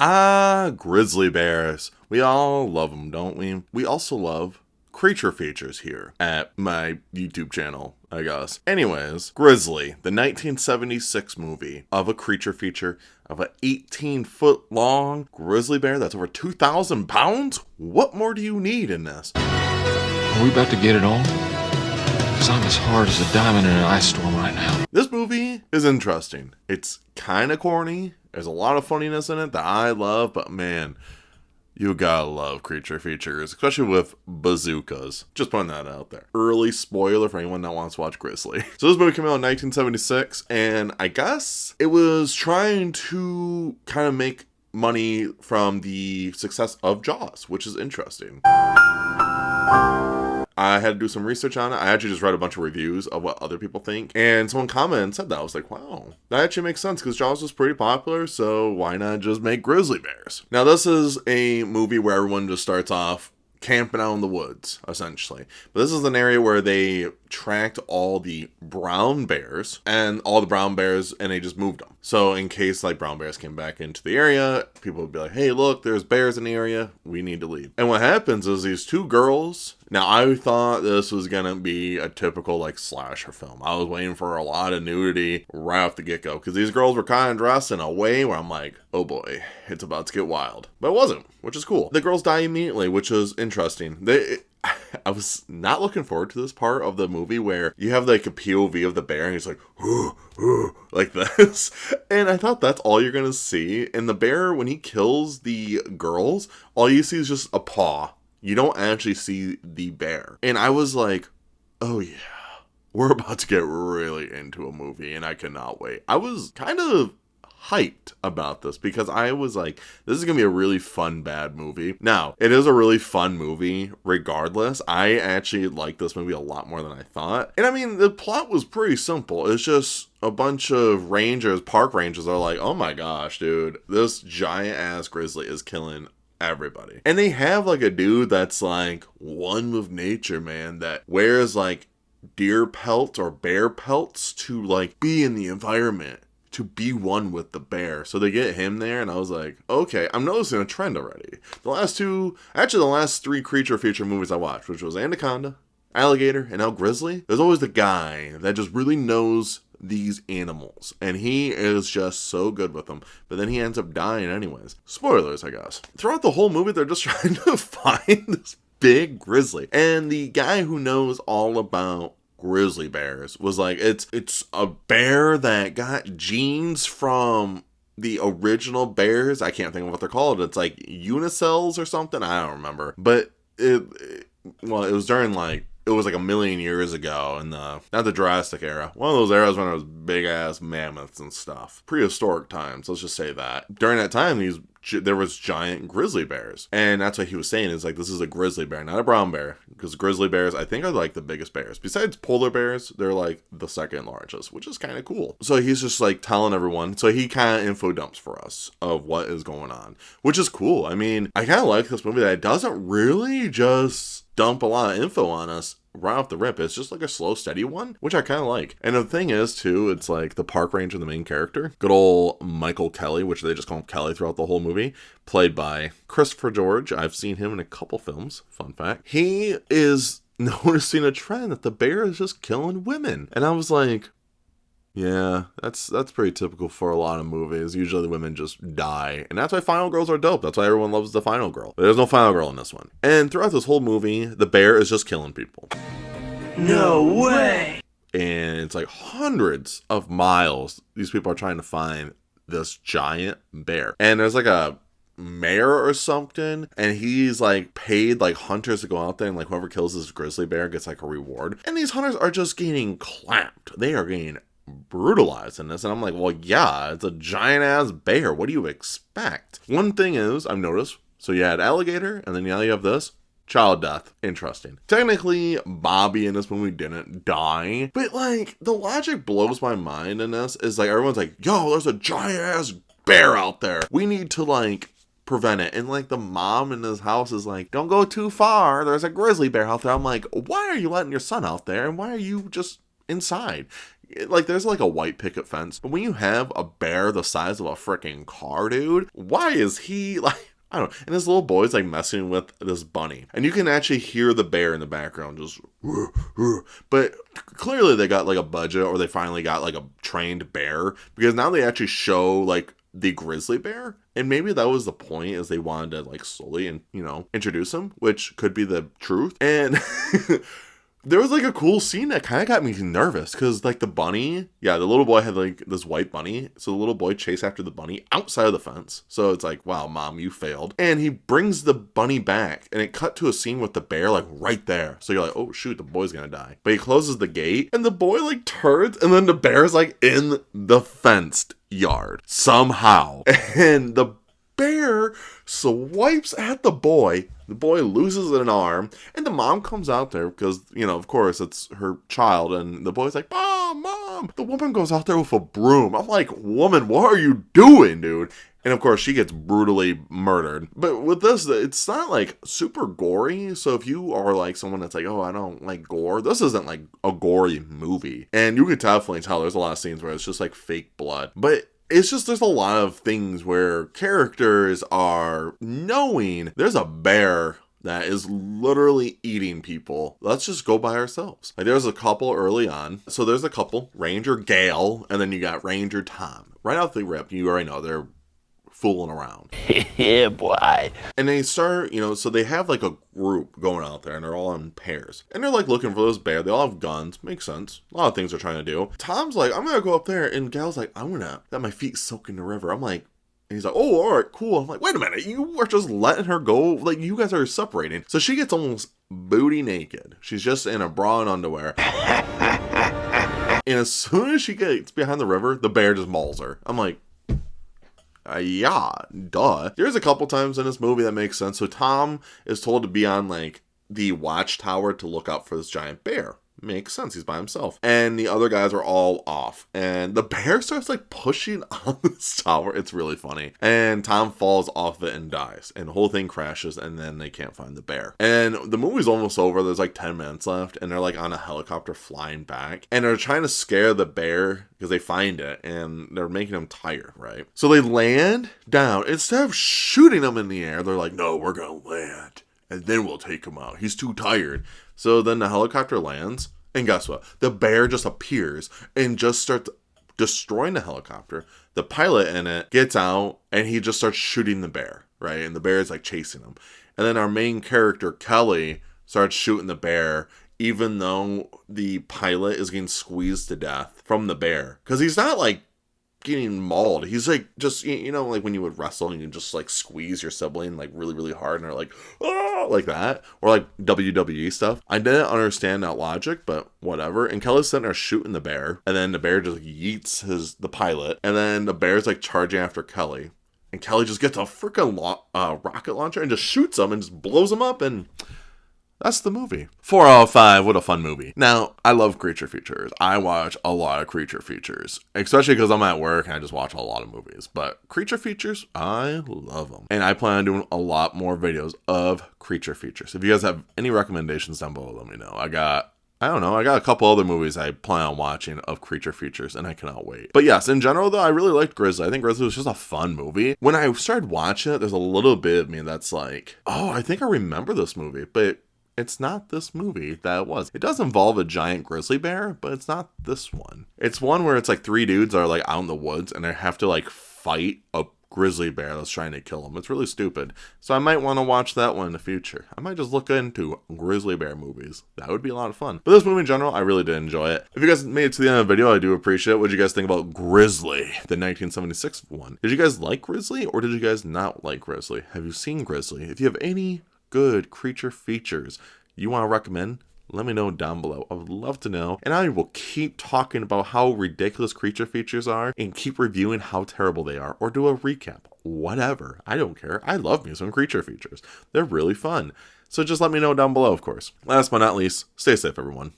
Grizzly bears. We all love them, don't we? We also love creature features here at my YouTube channel, I guess. Anyways, Grizzly, the 1976 movie of a creature feature of an 18-foot long grizzly bear that's over 2,000 pounds? What more do you need in this? Are we about to get it on? Because I'm as hard as a diamond in an ice storm right now. This movie is interesting. It's kind of corny. There's a lot of funniness in it that I love, but man, you gotta love creature features, especially with bazookas. Just putting that out there. Early spoiler for anyone that wants to watch Grizzly. So this movie came out in 1976, and I guess it was trying to kind of make money from the success of Jaws, which is interesting. I had to do some research on it. I actually just read a bunch of reviews of what other people think. And someone commented and said that. I was like, wow, that actually makes sense because Jaws was pretty popular, so why not just make grizzly bears? Now, this is a movie where everyone just starts off camping out in the woods, essentially. But this is an area where they tracked all the brown bears and they just moved them. So in case like brown bears came back into the area, people would be like, hey, look, there's bears in the area. We need to leave. And what happens is these two girls. Now, I thought this was going to be a typical, like, slasher film. I was waiting for a lot of nudity right off the get-go, because these girls were kind of dressed in a way where I'm like, oh boy, it's about to get wild. But it wasn't, which is cool. The girls die immediately, which is interesting. I was not looking forward to this part of the movie where you have, like, a POV of the bear, and he's like, like this. And I thought that's all you're going to see. And the bear, when he kills the girls, all you see is just a paw. You don't actually see the bear. And I was like, oh yeah, we're about to get really into a movie and I cannot wait. I was kind of hyped about this because I was like, this is going to be a really fun, bad movie. Now, it is a really fun movie regardless. I actually like this movie a lot more than I thought. And I mean, the plot was pretty simple. It's just a bunch of park rangers are like, oh my gosh, dude, this giant ass grizzly is killing everybody. And they have like a dude that's like one with nature, man, that wears like deer pelts or bear pelts to like be in the environment, to be one with the bear. So they get him there, and I was like, okay, I'm noticing a trend already. The last three creature feature movies I watched, which was Anaconda, Alligator, and now Grizzly, there's always the guy that just really knows these animals, and he is just so good with them, but then he ends up dying anyways. Spoilers, I guess. Throughout the whole movie, they're just trying to find this big grizzly, and the guy who knows all about grizzly bears was like, it's a bear that got genes from the original bears. I can't think of what they're called. It's like unicells or something. I don't remember, but it was during like, it was like a million years ago in not the Jurassic era. One of those eras when there was big ass mammoths and stuff. Prehistoric times, let's just say that. During that time, there was giant grizzly bears. And that's what he was saying, is like, this is a grizzly bear, not a brown bear. Because grizzly bears, I think, are like the biggest bears. Besides polar bears, they're like the second largest, which is kind of cool. So he's just like telling everyone. So he kind of info dumps for us of what is going on, which is cool. I mean, I kind of like this movie that it doesn't really just dump a lot of info on us right off the rip. It's just like a slow, steady one, which I kind of like. And the thing is, too, it's like the park ranger, the main character, good old Michael Kelly, which they just call him Kelly throughout the whole movie, played by Christopher George. I've seen him in a couple films, fun fact. He is noticing a trend that the bear is just killing women. And I was like, yeah, that's pretty typical for a lot of movies. Usually the women just die. And that's why final girls are dope. That's why everyone loves the final girl. But there's no final girl in this one. And throughout this whole movie, the bear is just killing people. No way! And it's like hundreds of miles these people are trying to find this giant bear. And there's like a mayor or something, and he's like paid like hunters to go out there, and like whoever kills this grizzly bear gets like a reward. And these hunters are just getting clapped. They are getting brutalized in this, and I'm like, well, yeah, it's a giant ass bear. What do you expect? One thing is, I've noticed, so you had alligator, and then now you have this child death. Interesting. Technically, Bobby in this movie didn't die, but like the logic blows my mind in this. Is like everyone's like, yo, there's a giant ass bear out there. We need to like prevent it. And like the mom in his house is like, don't go too far. There's a grizzly bear out there. I'm like, why are you letting your son out there? And why are you just inside? like there's like a white picket fence, but when you have a bear the size of a freaking car, dude, why is he like, I don't know. And this little boy's like messing with this bunny. And you can actually hear the bear in the background just, but clearly they got like a budget, or they finally got like a trained bear, because now they actually show like the grizzly bear. And maybe that was the point, is they wanted to like slowly and, you know, introduce him, which could be the truth. And there was like a cool scene that kind of got me nervous, because like the bunny, the little boy had like this white bunny, so the little boy chased after the bunny outside of the fence. So it's like, wow, mom, you failed. And he brings the bunny back, and it cut to a scene with the bear like right there. So you're like, oh shoot, the boy's gonna die. But he closes the gate, and the boy like turns, and then the bear's like in the fenced yard somehow, and the bear swipes at the boy. The boy loses an arm, and the mom comes out there because, you know, of course, it's her child, and the boy's like, Mom! The woman goes out there with a broom. I'm like, woman, what are you doing, dude? And of course, she gets brutally murdered. But with this, it's not like super gory. So if you are like someone that's like, oh, I don't like gore, this isn't like a gory movie. And you can definitely tell there's a lot of scenes where it's just like fake blood. But it's just, there's a lot of things where characters are knowing there's a bear that is literally eating people. Let's just go by ourselves. Like, there's a couple early on. So there's a couple, Ranger Gale, and then you got Ranger Tom. Right off the rip, you already know they're fooling around. Yeah, boy. And they start, you know, so they have like a group going out there, and they're all in pairs. And they're like looking for this bear. They all have guns. Makes sense. A lot of things they're trying to do. Tom's like, I'm gonna go up there. And Gal's like, I'm gonna let my feet soak in the river. I'm like, and he's like, oh, all right, cool. I'm like, wait a minute. You are just letting her go? Like, you guys are separating. So she gets almost booty naked. She's just in a bra and underwear. And as soon as she gets behind the river, the bear just mauls her. I'm like, yeah, duh. There's a couple times in this movie that makes sense. So Tom is told to be on like the watchtower to look out for this giant bear. Makes sense. He's by himself. And the other guys are all off. And the bear starts like pushing on this tower. It's really funny. And Tom falls off it and dies. And the whole thing crashes, and then they can't find the bear. And the movie's almost over. There's like 10 minutes left. And they're like on a helicopter flying back. And they're trying to scare the bear because they find it. And they're making him tired, right? So they land down. Instead of shooting him in the air, they're like, no, we're going to land. And then we'll take him out. He's too tired. So then the helicopter lands, and guess what? The bear just appears and just starts destroying the helicopter. The pilot in it gets out, and he just starts shooting the bear, right? And the bear is like chasing him. And then our main character, Kelly, starts shooting the bear, even though the pilot is getting squeezed to death from the bear. Because he's not like getting mauled. He's like, just, you know, like when you would wrestle and you just like squeeze your sibling like really, really hard, and they're like, oh, like that. Or like WWE stuff. I didn't understand that logic, but whatever. And Kelly's sitting there shooting the bear, and then the bear just yeets the pilot, and then the bear's like charging after Kelly, and Kelly just gets a freaking rocket launcher and just shoots him and just blows him up, and that's the movie. 4 out of 5, what a fun movie. Now, I love creature features. I watch a lot of creature features, especially because I'm at work and I just watch a lot of movies. But creature features, I love them. And I plan on doing a lot more videos of creature features. If you guys have any recommendations down below, let me know. I got a couple other movies I plan on watching of creature features, and I cannot wait. But yes, in general, though, I really liked Grizzly. I think Grizzly was just a fun movie. When I started watching it, there's a little bit of me that's like, oh, I think I remember this movie, but it's not this movie that it was. It does involve a giant grizzly bear, but it's not this one. It's one where it's like 3 dudes are like out in the woods, and they have to like fight a grizzly bear that's trying to kill them. It's really stupid. So I might want to watch that one in the future. I might just look into grizzly bear movies. That would be a lot of fun. But this movie in general, I really did enjoy it. If you guys made it to the end of the video, I do appreciate it. What did you guys think about Grizzly, the 1976 one? Did you guys like Grizzly, or did you guys not like Grizzly? Have you seen Grizzly? If you have any good creature features you want to recommend, let me know down below. I would love to know. And I will keep talking about how ridiculous creature features are, and keep reviewing how terrible they are, or do a recap. Whatever. I don't care. I love me some creature features. They're really fun. So just let me know down below, of course. Last but not least, stay safe, everyone.